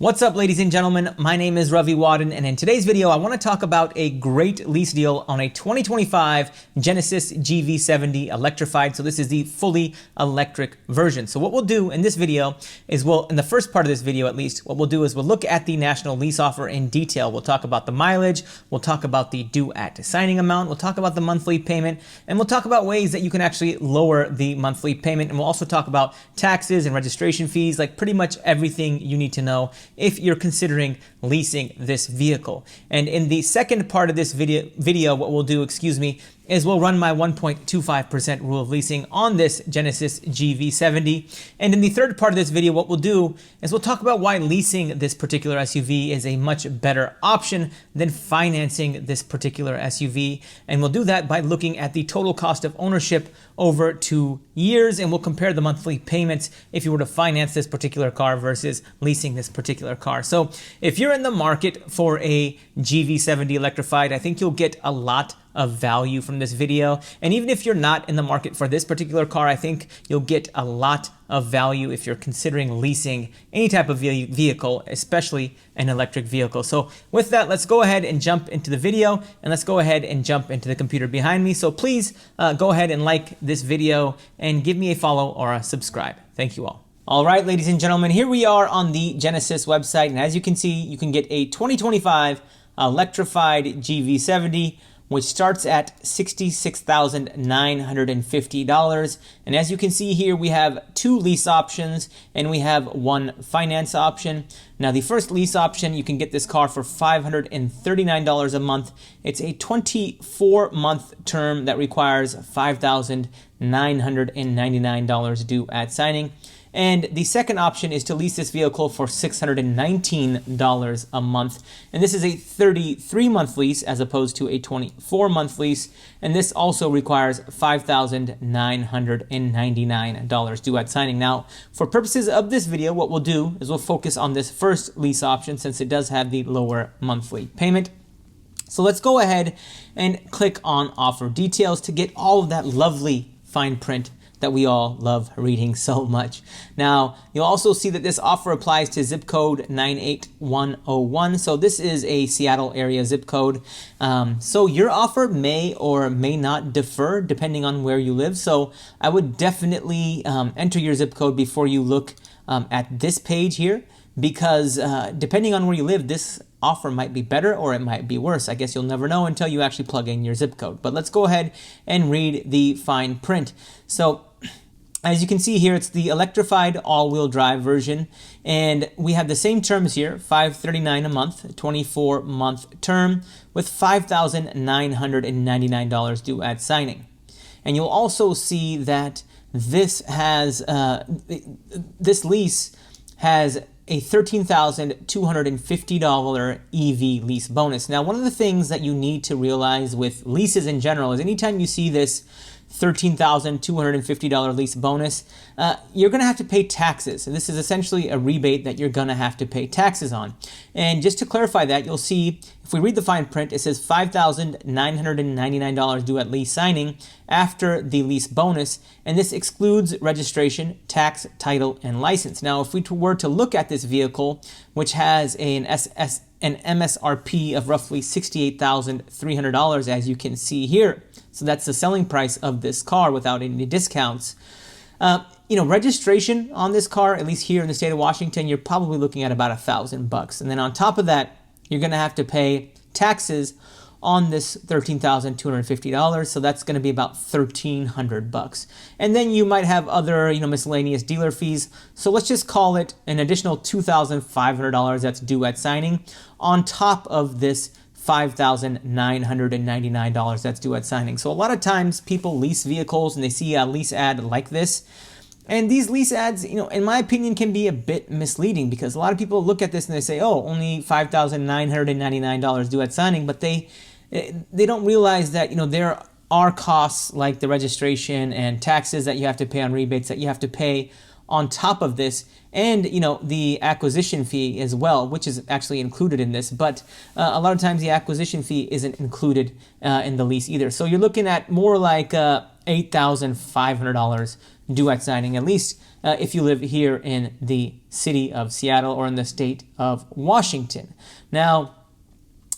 What's up, ladies and gentlemen? My name is Ravi Wadden, and in today's video, I want to talk about a great lease deal on a 2025 Genesis GV70 Electrified. So this is the fully electric version. So what we'll do in this video is in the first part of this video at least, what we'll do is we'll look at the national lease offer in detail. We'll talk about the mileage, we'll talk about the due at signing amount, we'll talk about the monthly payment, and we'll talk about ways that you can actually lower the monthly payment. And we'll also talk about taxes and registration fees, like pretty much everything you need to know if you're considering leasing this vehicle. And in the second part of this video, what we'll do, is we'll run my 1.25% rule of leasing on this Genesis GV70. And in the third part of this video, what we'll do is we'll talk about why leasing this particular SUV is a much better option than financing this particular SUV. And we'll do that by looking at the total cost of ownership over 2 years, and we'll compare the monthly payments if you were to finance this particular car versus leasing this particular car. So if you're in the market for a GV70 Electrified, I think you'll get a lot of value from this video. And even if you're not in the market for this particular car, I think you'll get a lot of value if you're considering leasing any type of vehicle, especially an electric vehicle. So with that, let's go ahead and jump into the video, and let's go ahead and jump into the computer behind me. So please go ahead and like this video and give me a follow or a subscribe. Thank you all. All right, ladies and gentlemen, here we are on the Genesis website. And as you can see, you can get a 2025 electrified GV70, which starts at $66,950. And as you can see here, we have 2 lease options and we have 1 finance option. Now, the first lease option, you can get this car for $539 a month. It's a 24-month term that requires $5,999 due at signing. And the second option is to lease this vehicle for $619 a month. And this is a 33-month lease as opposed to a 24-month lease. And this also requires $5,999 due at signing. Now, for purposes of this video, what we'll do is we'll focus on this first lease option since it does have the lower monthly payment. So let's go ahead and click on offer details to get all of that lovely fine print that we all love reading so much. Now, you'll also see that this offer applies to zip code 98101. So this is a Seattle area zip code. So your offer may or may not differ depending on where you live. So I would definitely enter your zip code before you look at this page here, because depending on where you live, this offer might be better or it might be worse. I guess you'll never know until you actually plug in your zip code. But let's go ahead and read the fine print. So as you can see here, it's the electrified all-wheel drive version, and we have the same terms here, $539 a month, a 24-month term with $5,999 due at signing. And you'll also see that this lease has a $13,250 EV lease bonus. Now, one of the things that you need to realize with leases in general is anytime you see this $13,250 lease bonus, you're going to have to pay taxes. And this is essentially a rebate that you're going to have to pay taxes on. And just to clarify that, you'll see if we read the fine print, it says $5,999 due at lease signing after the lease bonus. And this excludes registration, tax, title, and license. Now, if we were to look at this vehicle, which has an MSRP of roughly $68,300, as you can see here. So that's the selling price of this car without any discounts. Registration on this car, at least here in the state of Washington, you're probably looking at about $1,000. And then on top of that, you're going to have to pay taxes on this $13,250. So that's going to be about $1,300. And then you might have other, miscellaneous dealer fees. So let's just call it an additional $2,500 that's due at signing on top of this $5,999 that's due at signing. So a lot of times people lease vehicles and they see a lease ad like this. And these lease ads, in my opinion, can be a bit misleading because a lot of people look at this and they say, oh, only $5,999 due at signing, but they don't realize that, there are costs like the registration and taxes that you have to pay on rebates that you have to pay on top of this, and the acquisition fee as well, which is actually included in this, but a lot of times the acquisition fee isn't included in the lease either. So you're looking at more like $8,500 due at signing, at least if you live here in the city of Seattle or in the state of Washington. Now,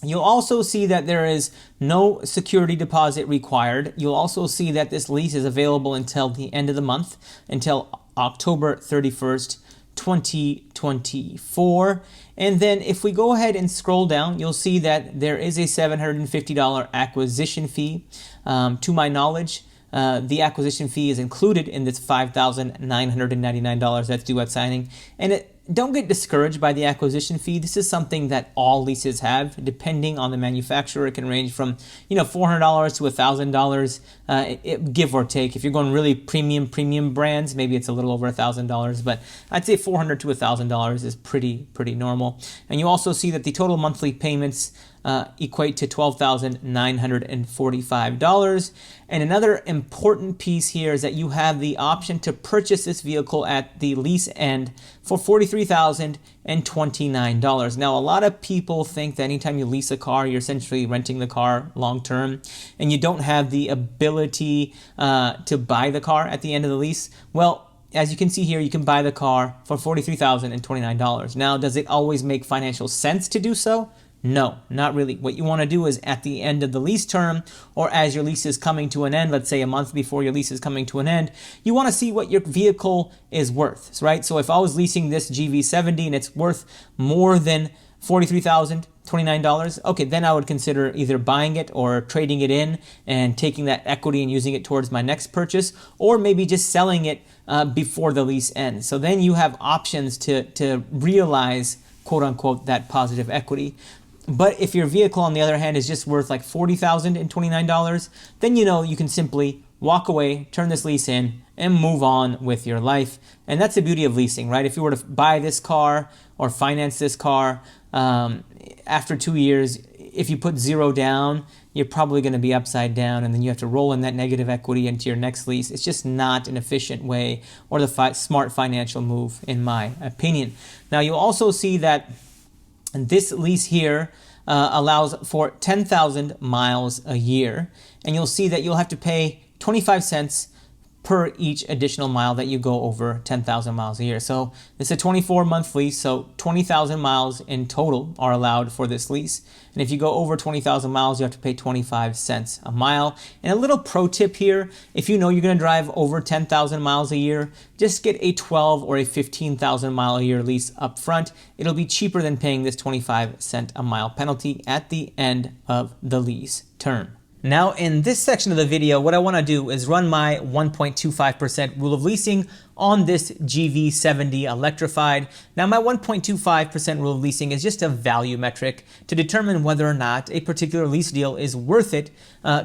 you'll also see that there is no security deposit required. You'll also see that this lease is available until the end of the month, until October 31st, 2024. And then if we go ahead and scroll down, you'll see that there is a $750 acquisition fee. To my knowledge, the acquisition fee is included in this $5,999 that's due at signing. And don't get discouraged by the acquisition fee. This is something that all leases have, depending on the manufacturer. It can range from $400 to $1,000, give or take. If you're going really premium brands, maybe it's a little over $1,000, but I'd say $400 to $1,000 is pretty normal. And you also see that the total monthly payments equate to $12,945. And another important piece here is that you have the option to purchase this vehicle at the lease end for $43,029. Now, a lot of people think that anytime you lease a car, you're essentially renting the car long term, and you don't have the ability to buy the car at the end of the lease. Well, as you can see here, you can buy the car for $43,029. Now, does it always make financial sense to do so? No, not really. What you want to do is at the end of the lease term, or as your lease is coming to an end, let's say a month before your lease is coming to an end, you want to see what your vehicle is worth, right? So if I was leasing this GV70 and it's worth more than $43,029, okay, then I would consider either buying it or trading it in and taking that equity and using it towards my next purchase, or maybe just selling it before the lease ends. So then you have options to realize, quote unquote, that positive equity. But if your vehicle, on the other hand, is just worth like $40,029, then you can simply walk away, turn this lease in, and move on with your life. And that's the beauty of leasing, right? If you were to buy this car or finance this car, after 2 years, if you put zero down, you're probably going to be upside down, and then you have to roll in that negative equity into your next lease. It's just not an efficient way or the smart financial move, in my opinion. Now, you'll also see that this lease here allows for 10,000 miles a year, and you'll see that you'll have to pay 25 cents per each additional mile that you go over 10,000 miles a year. So it's a 24-month lease, so 20,000 miles in total are allowed for this lease. And if you go over 20,000 miles, you have to pay 25 cents a mile. And a little pro tip here, if you know you're going to drive over 10,000 miles a year, just get a 12 or a 15,000 mile a year lease up front. It'll be cheaper than paying this 25 cent a mile penalty at the end of the lease term. Now, in this section of the video, what I want to do is run my 1.25% rule of leasing on this GV70 Electrified. Now, my 1.25% rule of leasing is just a value metric to determine whether or not a particular lease deal is worth it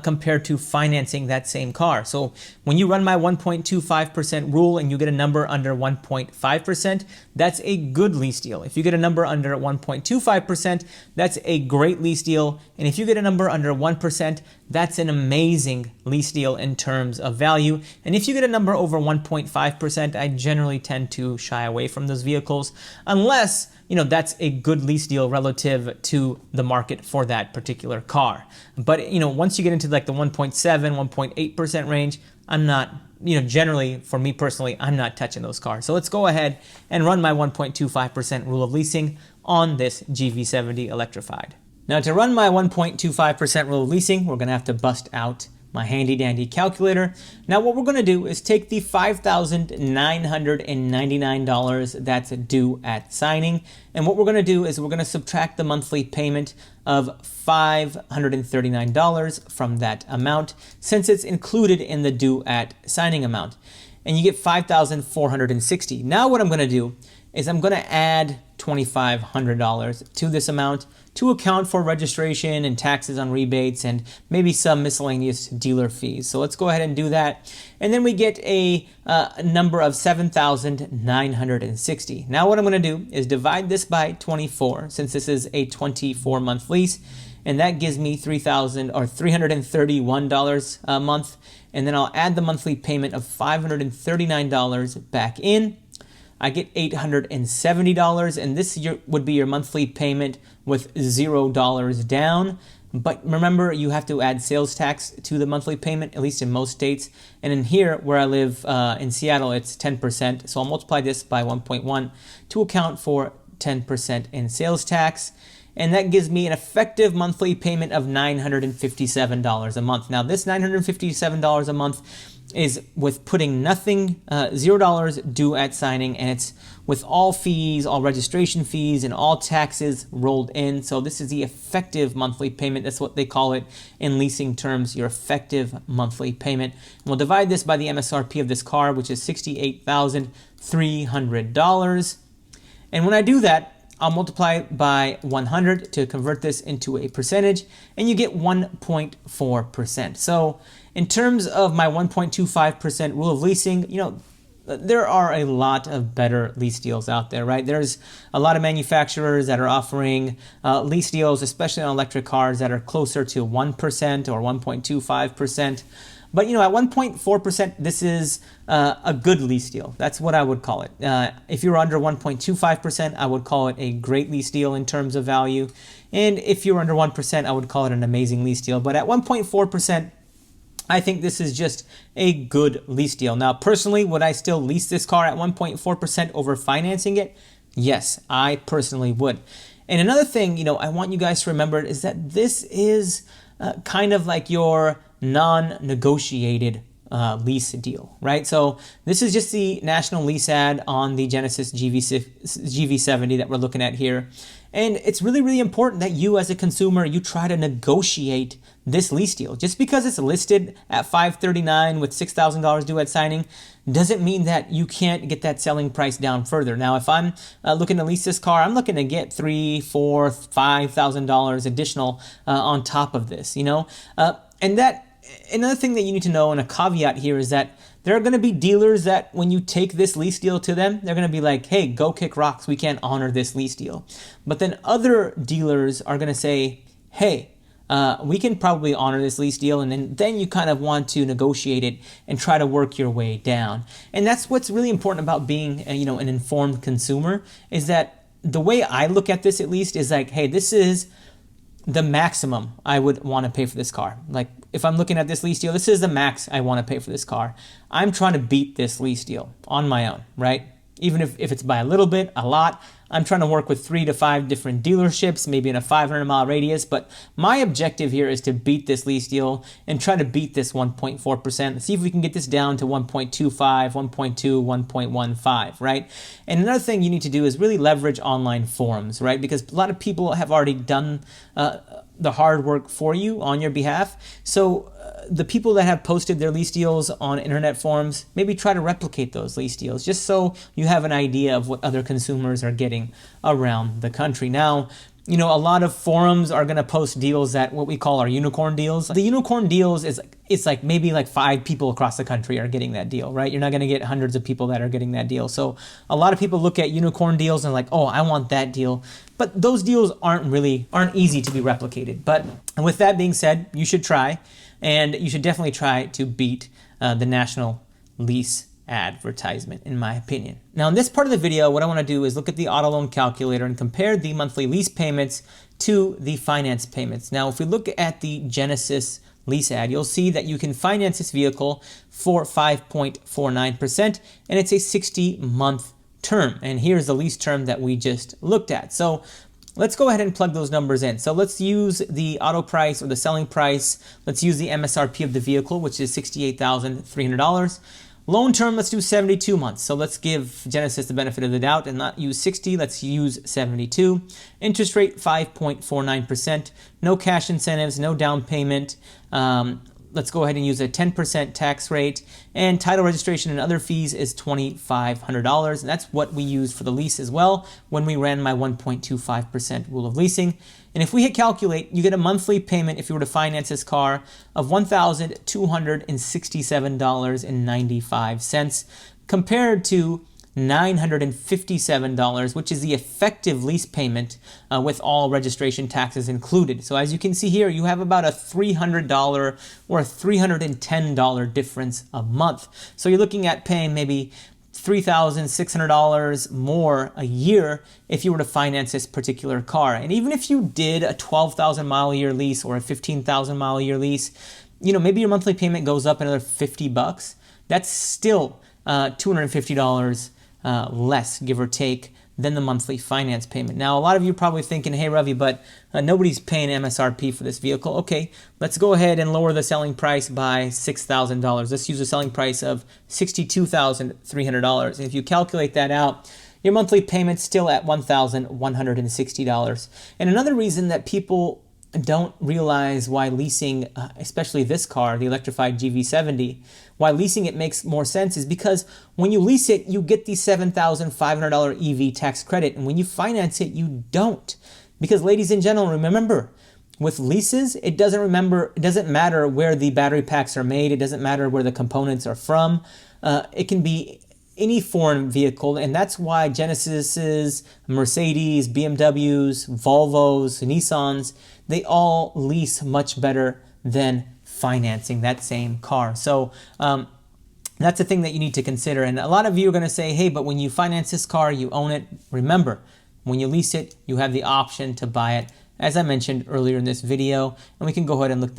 compared to financing that same car. So when you run my 1.25% rule and you get a number under 1.5%, that's a good lease deal. If you get a number under 1.25%, that's a great lease deal. And if you get a number under 1%, that's an amazing lease deal in terms of value. And if you get a number over 1.5%, I generally tend to shy away from those vehicles unless, that's a good lease deal relative to the market for that particular car. But, once you get into like the 1.7, 1.8% range, I'm not, generally for me personally, I'm not touching those cars. So let's go ahead and run my 1.25% rule of leasing on this GV70 Electrified. Now, to run my 1.25% rule of leasing, we're going to have to bust out my handy dandy calculator. Now, what we're going to do is take the $5,999 that's due at signing, and what we're going to do is we're going to subtract the monthly payment of $539 from that amount, since it's included in the due at signing amount, and you get $5,460. Now, what I'm going to do is I'm going to add $2,500 to this amount to account for registration and taxes on rebates and maybe some miscellaneous dealer fees. So let's go ahead and do that. And then we get a number of $7,960. Now what I'm going to do is divide this by 24, since this is a 24-month lease, and that gives me $331 a month. And then I'll add the monthly payment of $539 back in. I get $870, and this would be your monthly payment with $0 down. But remember, you have to add sales tax to the monthly payment, at least in most states. And in here, where I live in Seattle, it's 10%. So I'll multiply this by 1.1 to account for 10% in sales tax. And that gives me an effective monthly payment of $957 a month. Now, this $957 a month is with putting nothing, $0 due at signing, and it's with all fees, all registration fees, and all taxes rolled in. So this is the effective monthly payment. That's what they call it in leasing terms, your effective monthly payment. And we'll divide this by the MSRP of this car, which is $68,300. And when I do that, I'll multiply by 100 to convert this into a percentage, and you get 1.4%. So in terms of my 1.25% rule of leasing, you know, there are a lot of better lease deals out there, right? There's a lot of manufacturers that are offering lease deals, especially on electric cars, that are closer to 1% or 1.25%. But, you know, at 1.4%, this is a good lease deal. That's what I would call it. If you're under 1.25%, I would call it a great lease deal in terms of value. And if you're under 1%, I would call it an amazing lease deal. But at 1.4%, I think this is just a good lease deal. Now, personally, would I still lease this car at 1.4% over financing it? Yes, I personally would. And another thing, you know, I want you guys to remember is that this is kind of like your non-negotiated lease deal, right? So this is just the national lease ad on the Genesis GV70 that we're looking at here. And it's really, really important that you as a consumer, you try to negotiate this lease deal. Just because it's listed at $539 with $6,000 due at signing doesn't mean that you can't get that selling price down further. Now, if I'm looking to lease this car, I'm looking to get $3,000, $4,000, $5,000 additional on top of this, you know? And that another thing that you need to know, and a caveat here, is that there are going to be dealers that when you take this lease deal to them, they're going to be like, hey, go kick rocks. We can't honor this lease deal. But then other dealers are going to say, hey, we can probably honor this lease deal. And then you kind of want to negotiate it and try to work your way down. And that's what's really important about being, you know, an informed consumer, is that the way I look at this, at least, is like, hey, this is the maximum I would want to pay for this car. Like, if I'm looking at this lease deal, this is the max I want to pay for this car. I'm trying to beat this lease deal on my own, right? Even if it's by a little bit, a lot, I'm trying to work with 3 to 5 different dealerships, maybe in a 500-mile radius. But my objective here is to beat this lease deal and try to beat this 1.4%. See if we can get this down to 1.25, 1.2, 1.15, right? And another thing you need to do is really leverage online forums, right? Because a lot of people have already done the hard work for you on your behalf. So the people that have posted their lease deals on internet forums, maybe try to replicate those lease deals just so you have an idea of what other consumers are getting around the country. Now, you know, a lot of forums are going to post deals that what we call our unicorn deals. The unicorn deals is it's like maybe like 5 people across the country are getting that deal, right? You're not going to get hundreds of people that are getting that deal. So a lot of people look at unicorn deals and like, oh, I want that deal. But those deals aren't easy to be replicated. But with that being said, you should try, and you should definitely try to beat the national lease advertisement, in my opinion. Now, in this part of the video, what I want to do is look at the auto loan calculator and compare the monthly lease payments to the finance payments. Now, if we look at the Genesis lease ad, you'll see that you can finance this vehicle for 5.49%, and it's a 60-month term. And here's the lease term that we just looked at. So let's go ahead and plug those numbers in. So let's use the auto price, or the selling price. Let's use the MSRP of the vehicle, which is $68,300. Loan term, let's do 72 months. So let's give Genesis the benefit of the doubt and not use 60. Let's use 72. Interest rate, 5.49%. No cash incentives, no down payment. Let's go ahead and use a 10% tax rate. And title registration and other fees is $2,500. And that's what we used for the lease as well when we ran my 1.25% rule of leasing. And if we hit calculate, you get a monthly payment if you were to finance this car of $1,267.95 compared to $957, which is the effective lease payment with all registration taxes included. So as you can see here, you have about a $300 or a $310 difference a month. So you're looking at paying maybe $3,600 more a year if you were to finance this particular car. And even if you did a 12,000 mile a year lease or a 15,000 mile a year lease, maybe your monthly payment goes up another $50. That's still $250 less, give or take, than the monthly finance payment. Now, a lot of you are probably thinking, hey, Ravi, but nobody's paying MSRP for this vehicle. Okay, let's go ahead and lower the selling price by $6,000. Let's use a selling price of $62,300. And if you calculate that out, your monthly payment's still at $1,160. And another reason that people don't realize why leasing, especially this car, the electrified GV70, why leasing it makes more sense is because when you lease it, you get the $7,500 EV tax credit. And when you finance it, you don't. Because ladies and gentlemen, remember, with leases, it doesn't matter where the battery packs are made. It doesn't matter where the components are from. It can be any foreign vehicle, and that's why Genesis's, Mercedes, BMWs, Volvos, Nissans, they all lease much better than financing that same car. So that's a thing that you need to consider. And a lot of you are going to say, hey, but when you finance this car, you own it. Remember, when you lease it, you have the option to buy it, as I mentioned earlier in this video. And we can go ahead and look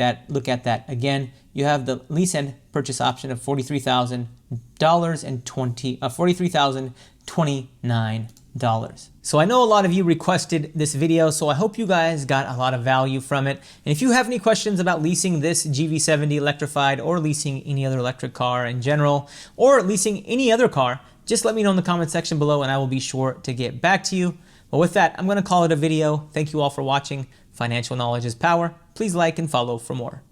at that again. You have the lease and purchase option of $43,029. So I know a lot of you requested this video, so I hope you guys got a lot of value from it. And if you have any questions about leasing this GV70 Electrified or leasing any other electric car in general, or leasing any other car, just let me know in the comment section below and I will be sure to get back to you. But with that, I'm going to call it a video. Thank you all for watching. Financial knowledge is power. Please like and follow for more.